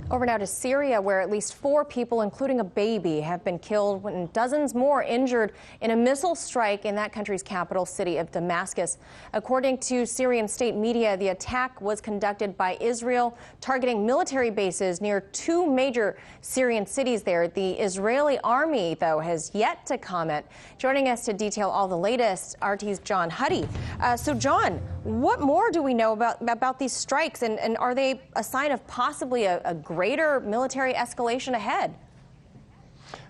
Over now to Syria, where at least 4 people, including a baby, have been killed and dozens more injured in a missile strike in that country's capital city of Damascus. According to Syrian state media, the attack was conducted by Israel, targeting military bases near 2 major Syrian cities there. The Israeli army, though, has yet to comment. Joining us to detail all the latest, RT's John Huddy. So, John, what more do we know about these strikes, and are they a sign of possibly a greater military escalation ahead?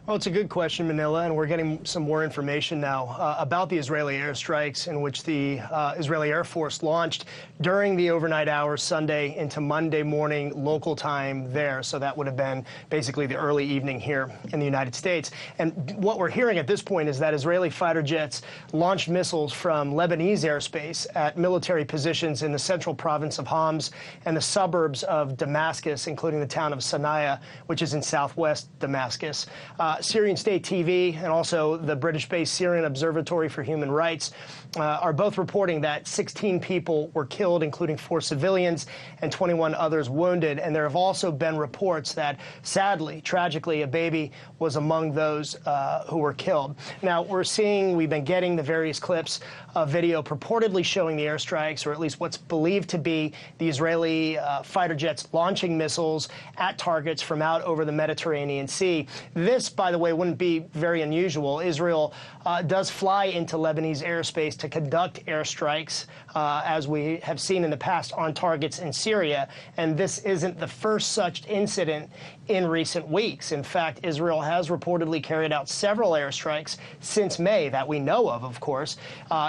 Well, it's a good question, Manila, and we're getting some more information now about the Israeli airstrikes in which the Israeli Air Force launched during the overnight hours Sunday into Monday morning local time there. So that would have been basically the early evening here in the United States. And what we're hearing at this point is that Israeli fighter jets launched missiles from Lebanese airspace at military positions in the central province of Homs and the suburbs of Damascus, including the town of Sana'a, which is in southwest Damascus. Syrian state TV and also the British-based Syrian Observatory for Human Rights are both reporting that 16 people were killed, including 4 civilians, and 21 others wounded. And there have also been reports that, sadly, tragically, a baby was among those who were killed. Now, we've been getting the various clips of video purportedly showing the airstrikes, or at least what's believed to be the Israeli fighter jets launching missiles at targets from out over the Mediterranean Sea. This, by the way, wouldn't be very unusual. Israel does fly into Lebanese airspace to conduct airstrikes, as we have seen in the past, on targets in Syria. And this isn't the first such incident in recent weeks. In fact, Israel has reportedly carried out several airstrikes since May that we know of course,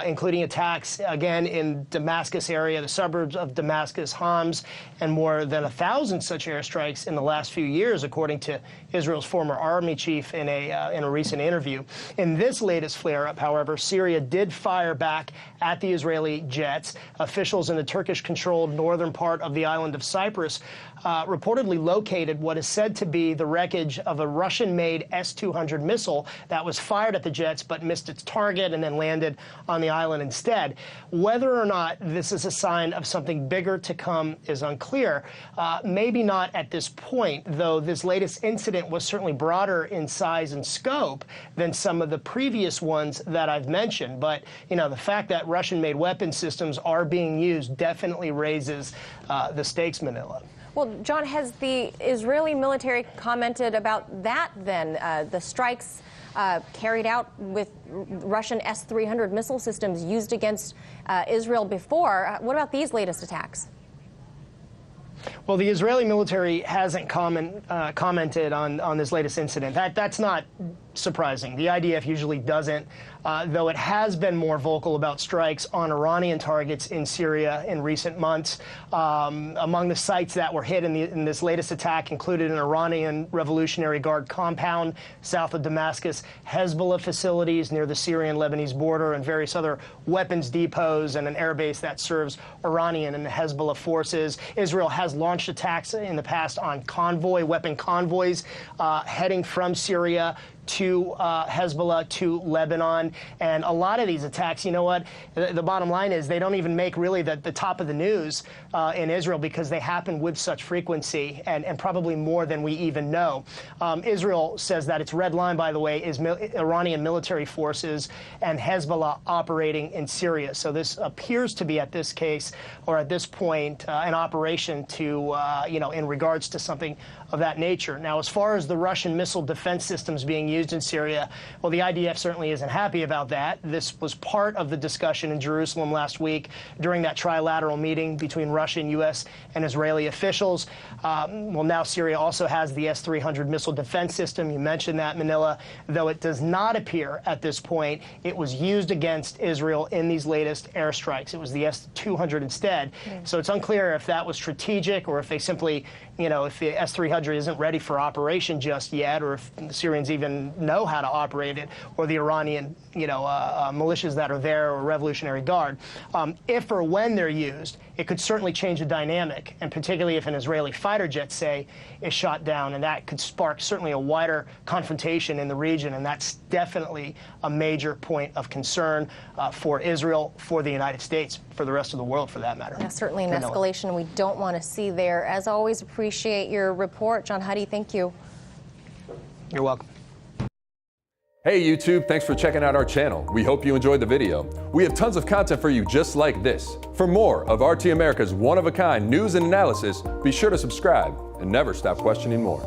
including attacks, again, in Damascus area, the suburbs of Damascus, Homs, and more than 1,000 such airstrikes in the last few years, according to Israel's former army chief in a recent interview. In this latest flare-up, however, Syria did fire back at the Israeli jets. Officials in the Turkish-controlled northern part of the island of Cyprus reportedly located what is said to be the wreckage of a Russian-made S-200 missile that was fired at the jets but missed its target and then landed on the island instead. Whether or not this is a sign of something bigger to come is unclear. Maybe not at this point, though this latest incident was certainly broader in size and scope than some of the previous ones that I've mentioned. But, you know, the fact that Russian-made weapon systems are being used definitely raises the stakes, Manila. Well, John, has the Israeli military commented about that then? The strikes carried out with Russian S-300 missile systems used against Israel before. What about these latest attacks? Well, the Israeli military hasn't commented on this latest incident. That's not surprising. The IDF usually doesn't, though it has been more vocal about strikes on Iranian targets in Syria in recent months. Among the sites that were hit in this latest attack included an Iranian Revolutionary Guard compound south of Damascus, Hezbollah facilities near the Syrian-Lebanese border, and various other weapons depots and an airbase that serves Iranian and Hezbollah forces. Israel has launched attacks in the past on weapon convoys heading from Syria to Hezbollah, to Lebanon. And a lot of these attacks, you know what, the bottom line is they don't even make really the top of the news in Israel because they happen with such frequency and probably more than we even know. Israel says that its red line, by the way, is Iranian military forces and Hezbollah operating in Syria. So this appears to be at this case, or at this point, an operation to, in regards to something of that nature. Now, as far as the Russian missile defense systems being used in Syria, well, the IDF certainly isn't happy about that. This was part of the discussion in Jerusalem last week during that trilateral meeting between Russian, U.S., and Israeli officials. Well, now Syria also has the S-300 missile defense system. You mentioned that, Manila, though it does not appear at this point it was used against Israel in these latest airstrikes. It was the S-200 instead. Yeah. So it's unclear if that was strategic or if they simply, if the S-300 isn't ready for operation just yet, or if the Syrians even even know how to operate it, or the Iranian, militias that are there, or Revolutionary Guard. If or when they're used, it could certainly change the dynamic, and particularly if an Israeli fighter jet, say, is shot down, and that could spark certainly a wider confrontation in the region, and that's definitely a major point of concern for Israel, for the United States, for the rest of the world, for that matter. Yeah, certainly an escalation we don't want to see there. As always, appreciate your report. John Huddy, thank you. You're welcome. Hey YouTube, thanks for checking out our channel. We hope you enjoyed the video. We have tons of content for you just like this. For more of RT America's one-of-a-kind news and analysis, be sure to subscribe and never stop questioning more.